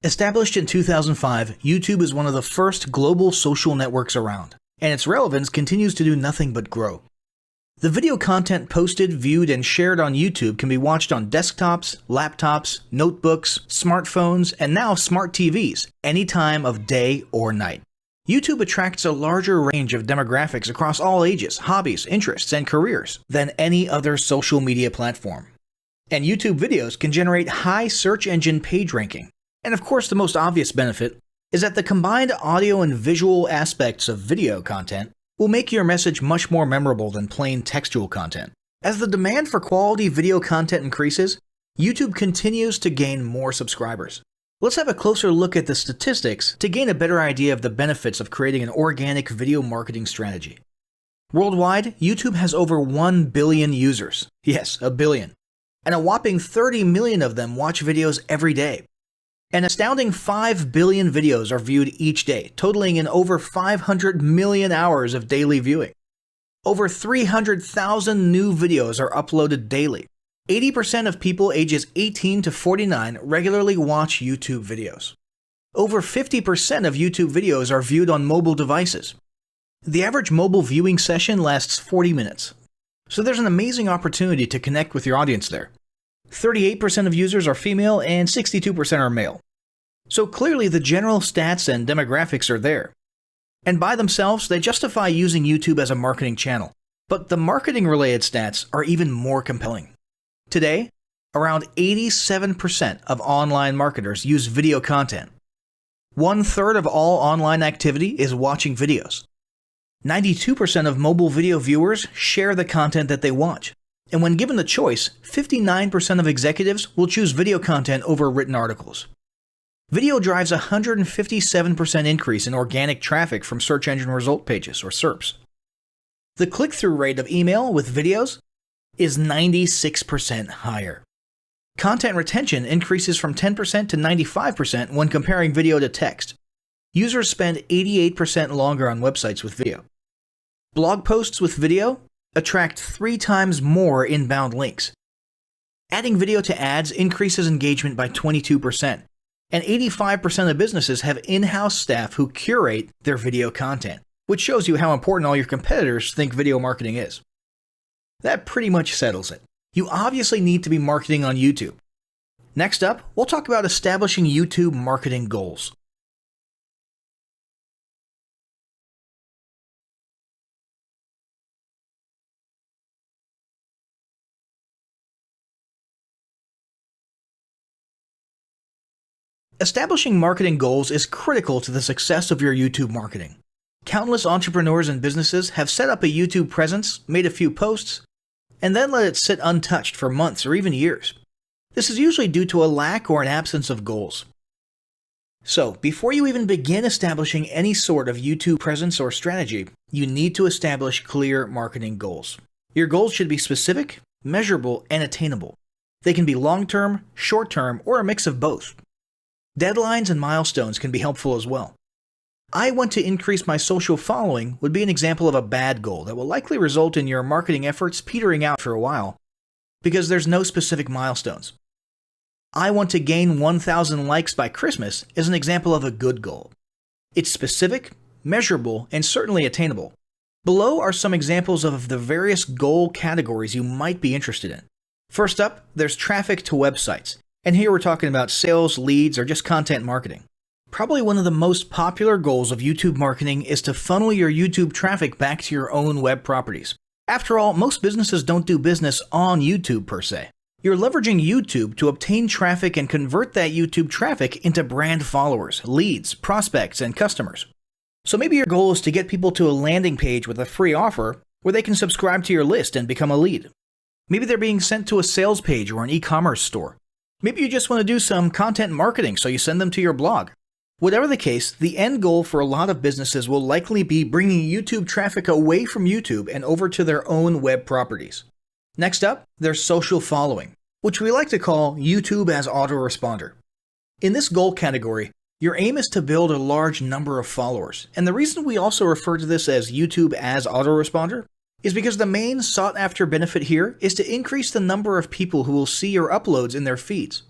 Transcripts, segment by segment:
Established in 2005, YouTube is one of the first global social networks around, and its relevance continues to do nothing but grow. The video content posted, viewed, and shared on YouTube can be watched on desktops, laptops, notebooks, smartphones, and now smart TVs, any time of day or night. YouTube attracts a larger range of demographics across all ages, hobbies, interests, and careers than any other social media platform. And YouTube videos can generate high search engine page ranking. And of course, the most obvious benefit is that the combined audio and visual aspects of video content will make your message much more memorable than plain textual content. As the demand for quality video content increases, YouTube continues to gain more subscribers. Let's have a closer look at the statistics to gain a better idea of the benefits of creating an organic video marketing strategy. Worldwide, YouTube has over 1 billion users. Yes, a billion. And a whopping 30 million of them watch videos every day. An astounding 5 billion videos are viewed each day, totaling in over 500 million hours of daily viewing. Over 300,000 new videos are uploaded daily. 80% of people ages 18 to 49 regularly watch YouTube videos. Over 50% of YouTube videos are viewed on mobile devices. The average mobile viewing session lasts 40 minutes. So there's an amazing opportunity to connect with your audience there. 38% of users are female and 62% are male. So clearly the general stats and demographics are there. And by themselves, they justify using YouTube as a marketing channel. But the marketing-related stats are even more compelling. Today, around 87% of online marketers use video content. 1/3 of all online activity is watching videos. 92% of mobile video viewers share the content that they watch. And when given the choice, 59% of executives will choose video content over written articles. Video drives a 157% increase in organic traffic from search engine result pages, or SERPs. The click-through rate of email with videos is 96% higher. Content retention increases from 10% to 95% when comparing video to text. Users spend 88% longer on websites with video. Blog posts with video attract 3 times more inbound links. Adding video to ads increases engagement by 22%, and 85% of businesses have in-house staff who curate their video content, which shows you how important all your competitors think video marketing is. That pretty much settles it. You obviously need to be marketing on YouTube. Next up, we'll talk about establishing YouTube marketing goals. Establishing marketing goals is critical to the success of your YouTube marketing. Countless entrepreneurs and businesses have set up a YouTube presence, made a few posts, and then let it sit untouched for months or even years. This is usually due to a lack or an absence of goals. So, before you even begin establishing any sort of YouTube presence or strategy, you need to establish clear marketing goals. Your goals should be specific, measurable, and attainable. They can be long-term, short-term, or a mix of both. Deadlines and milestones can be helpful as well. I want to increase my social following would be an example of a bad goal that will likely result in your marketing efforts petering out for a while because there's no specific milestones. I want to gain 1,000 likes by Christmas is an example of a good goal. It's specific, measurable, and certainly attainable. Below are some examples of the various goal categories you might be interested in. First up, there's traffic to websites. And here we're talking about sales, leads, or just content marketing. Probably one of the most popular goals of YouTube marketing is to funnel your YouTube traffic back to your own web properties. After all, most businesses don't do business on YouTube per se. You're leveraging YouTube to obtain traffic and convert that YouTube traffic into brand followers, leads, prospects, and customers. So maybe your goal is to get people to a landing page with a free offer where they can subscribe to your list and become a lead. Maybe they're being sent to a sales page or an e-commerce store. Maybe you just want to do some content marketing, so you send them to your blog. Whatever the case, the end goal for a lot of businesses will likely be bringing YouTube traffic away from YouTube and over to their own web properties. Next up, there's social following, which we like to call YouTube as autoresponder. In this goal category, your aim is to build a large number of followers, and the reason we also refer to this as YouTube as autoresponder is because the main sought-after benefit here is to increase the number of people who will see your uploads in their feeds.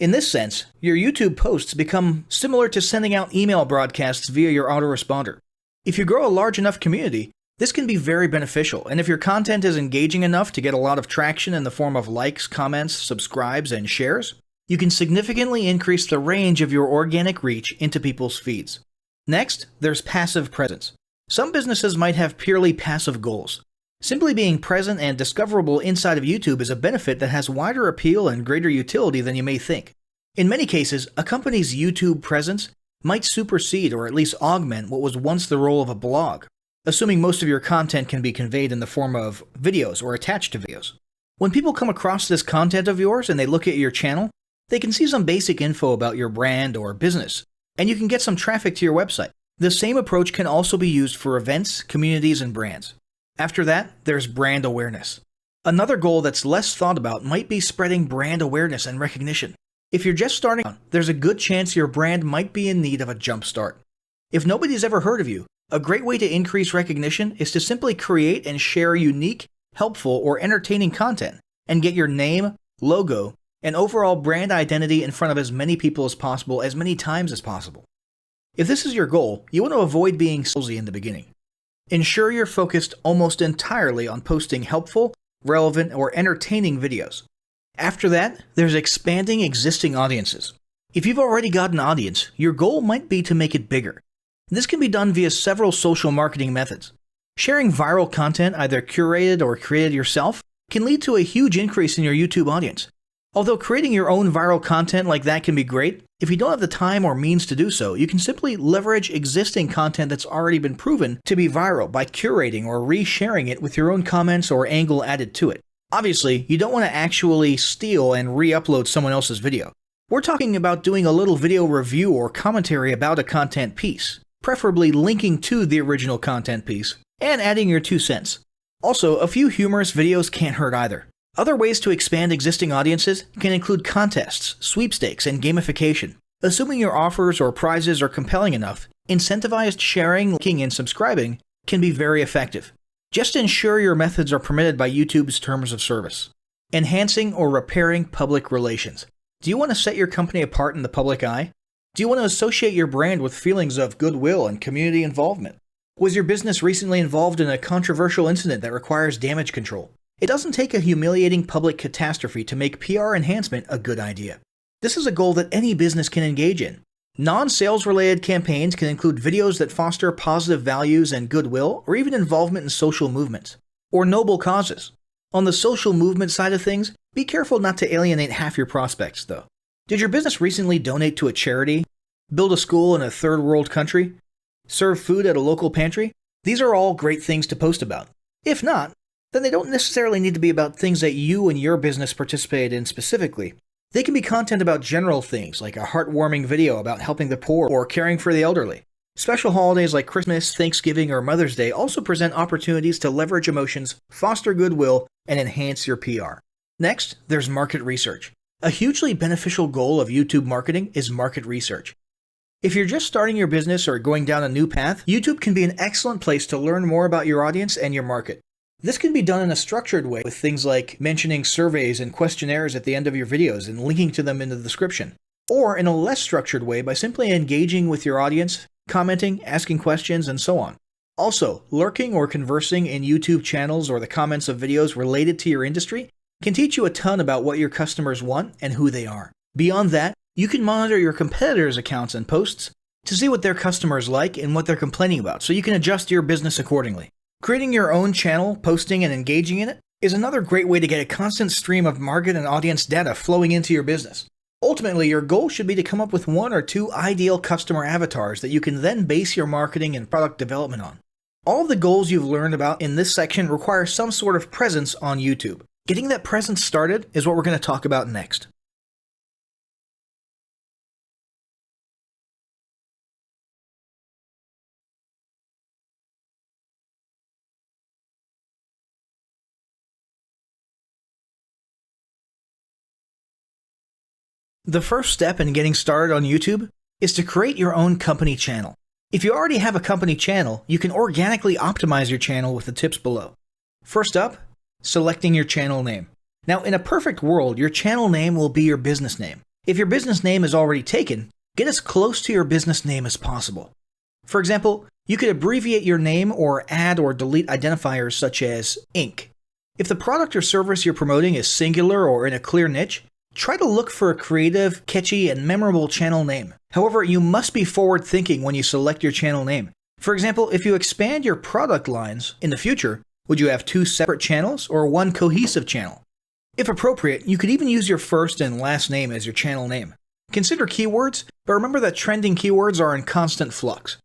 In this sense, your YouTube posts become similar to sending out email broadcasts via your autoresponder. If you grow a large enough community, this can be very beneficial, and if your content is engaging enough to get a lot of traction in the form of likes, comments, subscribes, and shares, you can significantly increase the range of your organic reach into people's feeds. Next, there's passive presence. Some businesses might have purely passive goals. Simply being present and discoverable inside of YouTube is a benefit that has wider appeal and greater utility than you may think. In many cases, a company's YouTube presence might supersede or at least augment what was once the role of a blog, assuming most of your content can be conveyed in the form of videos or attached to videos. When people come across this content of yours and they look at your channel, they can see some basic info about your brand or business, and you can get some traffic to your website. The same approach can also be used for events, communities, and brands. After that, there's brand awareness. Another goal that's less thought about might be spreading brand awareness and recognition. If you're just starting out, there's a good chance your brand might be in need of a jump start. If nobody's ever heard of you, a great way to increase recognition is to simply create and share unique, helpful, or entertaining content and get your name, logo, and overall brand identity in front of as many people as possible as many times as possible. If this is your goal, you want to avoid being salesy in the beginning. Ensure you're focused almost entirely on posting helpful, relevant, or entertaining videos. After that, there's expanding existing audiences. If you've already got an audience, your goal might be to make it bigger. This can be done via several social marketing methods. Sharing viral content, either curated or created yourself, can lead to a huge increase in your YouTube audience. Although creating your own viral content like that can be great, if you don't have the time or means to do so, you can simply leverage existing content that's already been proven to be viral by curating or resharing it with your own comments or angle added to it. Obviously, you don't want to actually steal and re-upload someone else's video. We're talking about doing a little video review or commentary about a content piece, preferably linking to the original content piece, and adding your 2 cents. Also, a few humorous videos can't hurt either. Other ways to expand existing audiences can include contests, sweepstakes, and gamification. Assuming your offers or prizes are compelling enough, incentivized sharing, liking, and subscribing can be very effective. Just ensure your methods are permitted by YouTube's terms of service. Enhancing or repairing public relations. Do you want to set your company apart in the public eye? Do you want to associate your brand with feelings of goodwill and community involvement? Was your business recently involved in a controversial incident that requires damage control? It doesn't take a humiliating public catastrophe to make PR enhancement a good idea. This is a goal that any business can engage in. Non-sales related campaigns can include videos that foster positive values and goodwill, or even involvement in social movements, or noble causes. On the social movement side of things, be careful not to alienate half your prospects, though. Did your business recently donate to a charity? Build a school in a third world country? Serve food at a local pantry? These are all great things to post about. If not, then they don't necessarily need to be about things that you and your business participate in specifically. They can be content about general things, like a heartwarming video about helping the poor or caring for the elderly. Special holidays like Christmas, Thanksgiving, or Mother's Day also present opportunities to leverage emotions, foster goodwill, and enhance your PR. Next, there's market research. A hugely beneficial goal of YouTube marketing is market research. If you're just starting your business or going down a new path, YouTube can be an excellent place to learn more about your audience and your market. This can be done in a structured way with things like mentioning surveys and questionnaires at the end of your videos and linking to them in the description, or in a less structured way by simply engaging with your audience, commenting, asking questions, and so on. Also, lurking or conversing in YouTube channels or the comments of videos related to your industry can teach you a ton about what your customers want and who they are. Beyond that, you can monitor your competitors' accounts and posts to see what their customers like and what they're complaining about, so you can adjust your business accordingly. Creating your own channel, posting, and engaging in it is another great way to get a constant stream of market and audience data flowing into your business. Ultimately, your goal should be to come up with 1 or 2 ideal customer avatars that you can then base your marketing and product development on. All of the goals you've learned about in this section require some sort of presence on YouTube. Getting that presence started is what we're going to talk about next. The first step in getting started on YouTube is to create your own company channel. If you already have a company channel, you can organically optimize your channel with the tips below. First up, selecting your channel name. Now, in a perfect world, your channel name will be your business name. If your business name is already taken, get as close to your business name as possible. For example, you could abbreviate your name or add or delete identifiers such as Inc. If the product or service you're promoting is singular or in a clear niche, try to look for a creative, catchy, and memorable channel name. However, you must be forward-thinking when you select your channel name. For example, if you expand your product lines in the future, would you have 2 separate channels or 1 cohesive channel? If appropriate, you could even use your first and last name as your channel name. Consider keywords, but remember that trending keywords are in constant flux.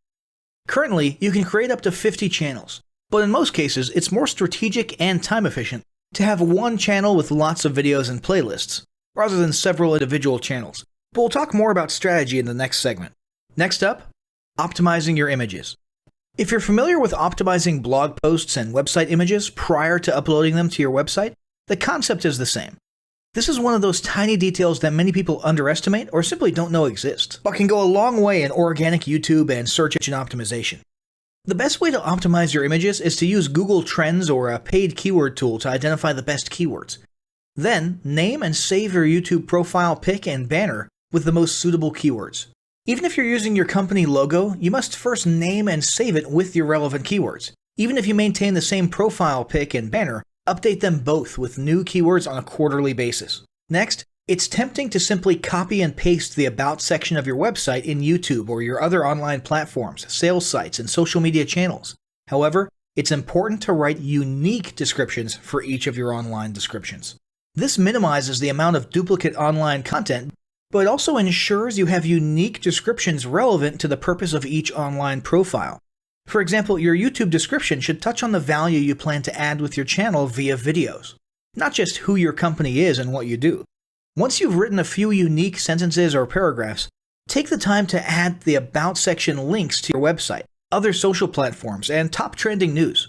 Currently, you can create up to 50 channels, but in most cases, it's more strategic and time efficient to have 1 channel with lots of videos and playlists, rather than several individual channels. But we'll talk more about strategy in the next segment. Next up, optimizing your images. If you're familiar with optimizing blog posts and website images prior to uploading them to your website, the concept is the same. This is one of those tiny details that many people underestimate or simply don't know exist, but can go a long way in organic YouTube and search engine optimization. The best way to optimize your images is to use Google Trends or a paid keyword tool to identify the best keywords. Then, name and save your YouTube profile pic and banner with the most suitable keywords. Even if you're using your company logo, you must first name and save it with your relevant keywords. Even if you maintain the same profile pic and banner, update them both with new keywords on a quarterly basis. Next, it's tempting to simply copy and paste the About section of your website in YouTube or your other online platforms, sales sites, and social media channels. However, it's important to write unique descriptions for each of your online descriptions. This minimizes the amount of duplicate online content, but it also ensures you have unique descriptions relevant to the purpose of each online profile. For example, your YouTube description should touch on the value you plan to add with your channel via videos, not just who your company is and what you do. Once you've written a few unique sentences or paragraphs, take the time to add the About section links to your website, other social platforms, and top trending news.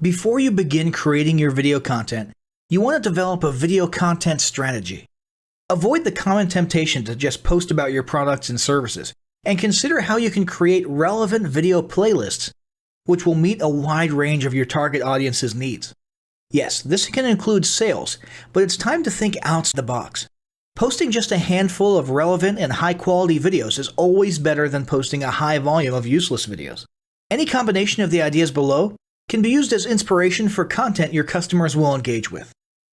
Before you begin creating your video content, you want to develop a video content strategy. Avoid the common temptation to just post about your products and services, and consider how you can create relevant video playlists which will meet a wide range of your target audience's needs. Yes, this can include sales, but it's time to think outside the box. Posting just a handful of relevant and high-quality videos is always better than posting a high volume of useless videos. Any combination of the ideas below can be used as inspiration for content your customers will engage with.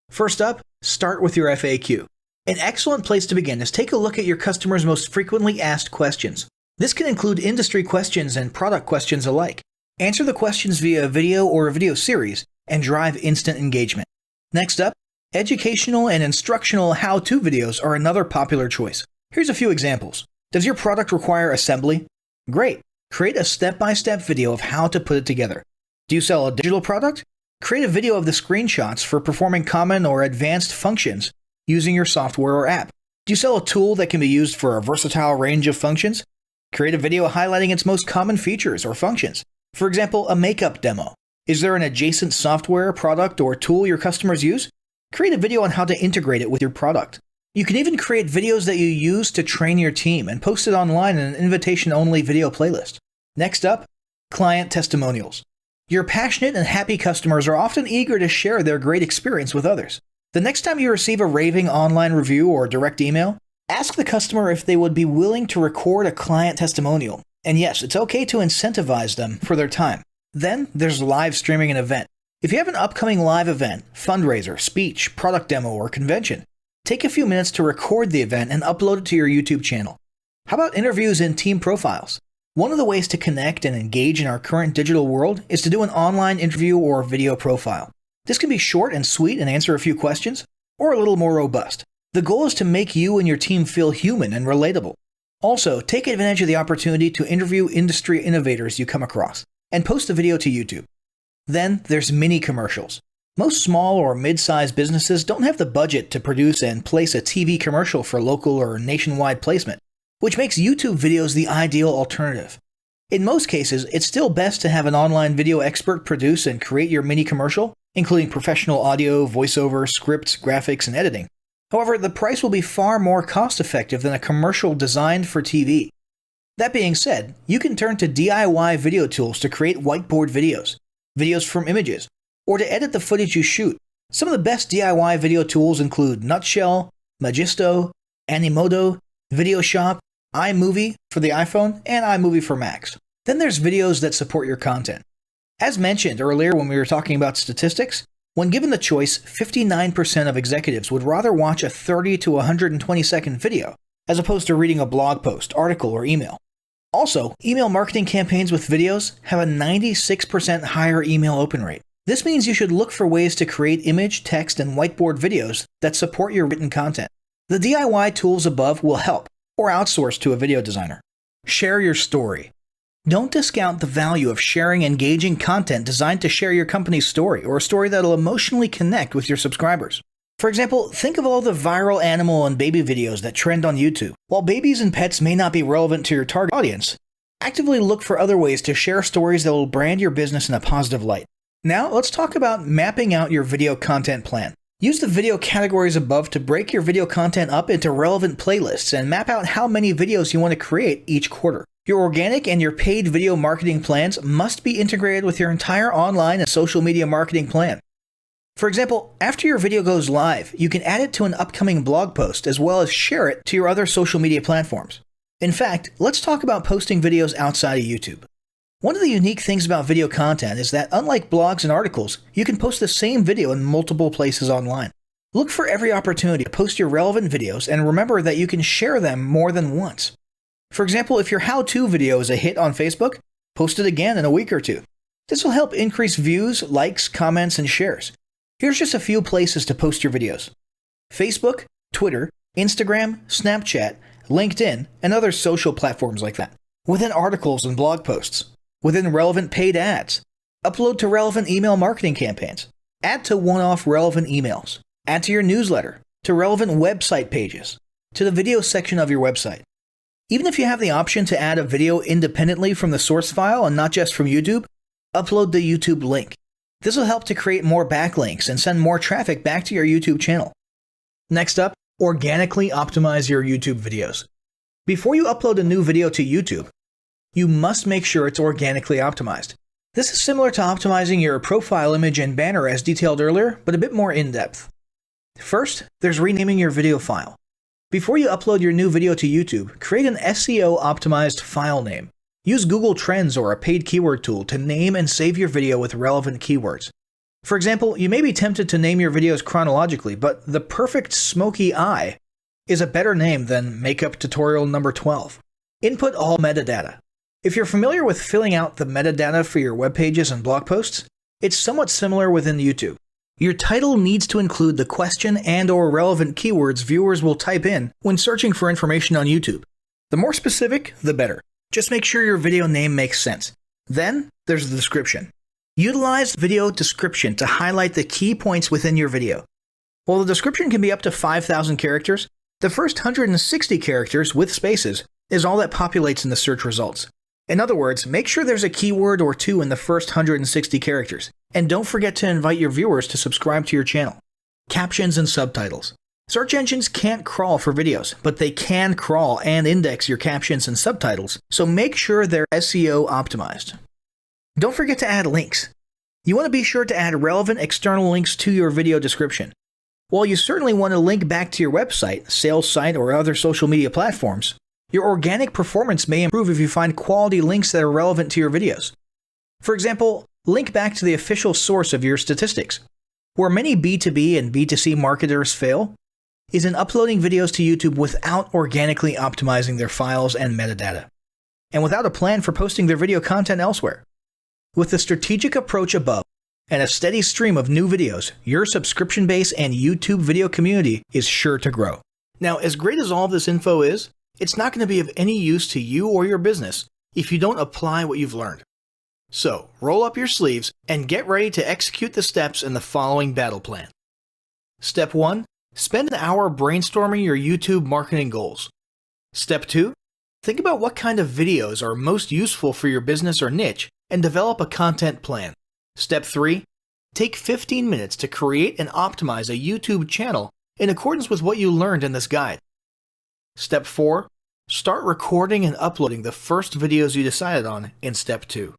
First up, start with your FAQ. An excellent place to begin is take a look at your customers' most frequently asked questions. This can include industry questions and product questions alike. Answer the questions via a video or a video series and drive instant engagement. Next up, educational and instructional how-to videos are another popular choice. Here's a few examples. Does your product require assembly? Great! Create a step-by-step video of how to put it together. Do you sell a digital product? Create a video of the screenshots for performing common or advanced functions using your software or app. Do you sell a tool that can be used for a versatile range of functions? Create a video highlighting its most common features or functions. For example, a makeup demo. Is there an adjacent software, product, or tool your customers use? Create a video on how to integrate it with your product. You can even create videos that you use to train your team and post it online in an invitation-only video playlist. Next up, client testimonials. Your passionate and happy customers are often eager to share their great experience with others. The next time you receive a raving online review or direct email, ask the customer if they would be willing to record a client testimonial. And yes, it's okay to incentivize them for their time. Then there's live streaming an event. If you have an upcoming live event, fundraiser, speech, product demo, or convention, take a few minutes to record the event and upload it to your YouTube channel. How about interviews and team profiles? One of the ways to connect and engage in our current digital world is to do an online interview or video profile. This can be short and sweet and answer a few questions, or a little more robust. The goal is to make you and your team feel human and relatable. Also, take advantage of the opportunity to interview industry innovators you come across, and post the video to YouTube. Then there's mini commercials. Most small or mid-sized businesses don't have the budget to produce and place a TV commercial for local or nationwide placement, which makes YouTube videos the ideal alternative. In most cases, it's still best to have an online video expert produce and create your mini commercial, including professional audio, voiceover, scripts, graphics, and editing. However, the price will be far more cost-effective than a commercial designed for TV. That being said, you can turn to DIY video tools to create whiteboard videos, videos from images, or to edit the footage you shoot. Some of the best DIY video tools include Nutshell, Magisto, Animoto, Videoshop, iMovie for the iPhone, and iMovie for Macs. Then there's videos that support your content. As mentioned earlier when we were talking about statistics, when given the choice, 59% of executives would rather watch a 30 to 120 second video as opposed to reading a blog post, article, or email. Also, email marketing campaigns with videos have a 96% higher email open rate. This means you should look for ways to create image, text, and whiteboard videos that support your written content. The DIY tools above will help, or outsource to a video designer. Share your story. Don't discount the value of sharing engaging content designed to share your company's story, or a story that'll emotionally connect with your subscribers. For example, think of all the viral animal and baby videos that trend on YouTube. While babies and pets may not be relevant to your target audience, actively look for other ways to share stories that will brand your business in a positive light. Now, let's talk about mapping out your video content plan. Use the video categories above to break your video content up into relevant playlists and map out how many videos you want to create each quarter. Your organic and your paid video marketing plans must be integrated with your entire online and social media marketing plan. For example, after your video goes live, you can add it to an upcoming blog post as well as share it to your other social media platforms. In fact, let's talk about posting videos outside of YouTube. One of the unique things about video content is that unlike blogs and articles, you can post the same video in multiple places online. Look for every opportunity to post your relevant videos and remember that you can share them more than once. For example, if your how-to video is a hit on Facebook, post it again in a week or two. This will help increase views, likes, comments, and shares. Here's just a few places to post your videos: Facebook, Twitter, Instagram, Snapchat, LinkedIn, and other social platforms like that. Within articles and blog posts. Within relevant paid ads. Upload to relevant email marketing campaigns. Add to one-off relevant emails. Add to your newsletter. To relevant website pages. To the video section of your website. Even if you have the option to add a video independently from the source file and not just from YouTube, upload the YouTube link. This will help to create more backlinks and send more traffic back to your YouTube channel. Next up, organically optimize your YouTube videos. Before you upload a new video to YouTube, you must make sure it's organically optimized. This is similar to optimizing your profile image and banner as detailed earlier, but a bit more in-depth. First, there's renaming your video file. Before you upload your new video to YouTube, create an SEO-optimized file name. Use Google Trends or a paid keyword tool to name and save your video with relevant keywords. For example, you may be tempted to name your videos chronologically, but the perfect smoky eye is a better name than makeup tutorial number 12. Input all metadata. If you're familiar with filling out the metadata for your web pages and blog posts, it's somewhat similar within YouTube. Your title needs to include the question and/or relevant keywords viewers will type in when searching for information on YouTube. The more specific, the better. Just make sure your video name makes sense. Then, there's the description. Utilize video description to highlight the key points within your video. While the description can be up to 5,000 characters, the first 160 characters with spaces is all that populates in the search results. In other words, make sure there's a keyword or two in the first 160 characters, and don't forget to invite your viewers to subscribe to your channel. Captions and subtitles. Search engines can't crawl for videos, but they can crawl and index your captions and subtitles, so make sure they're SEO optimized. Don't forget to add links. You want to be sure to add relevant external links to your video description. While you certainly want to link back to your website, sales site, or other social media platforms, your organic performance may improve if you find quality links that are relevant to your videos. For example, link back to the official source of your statistics. Where many B2B and B2C marketers fail is in uploading videos to YouTube without organically optimizing their files and metadata, and without a plan for posting their video content elsewhere. With the strategic approach above and a steady stream of new videos, your subscription base and YouTube video community is sure to grow. Now, as great as all of this info is, it's not going to be of any use to you or your business if you don't apply what you've learned. So, roll up your sleeves and get ready to execute the steps in the following battle plan. Step 1. Spend an hour brainstorming your YouTube marketing goals. Step 2. Think about what kind of videos are most useful for your business or niche and develop a content plan. Step 3. Take 15 minutes to create and optimize a YouTube channel in accordance with what you learned in this guide. Step 4. Start recording and uploading the first videos you decided on in Step 2.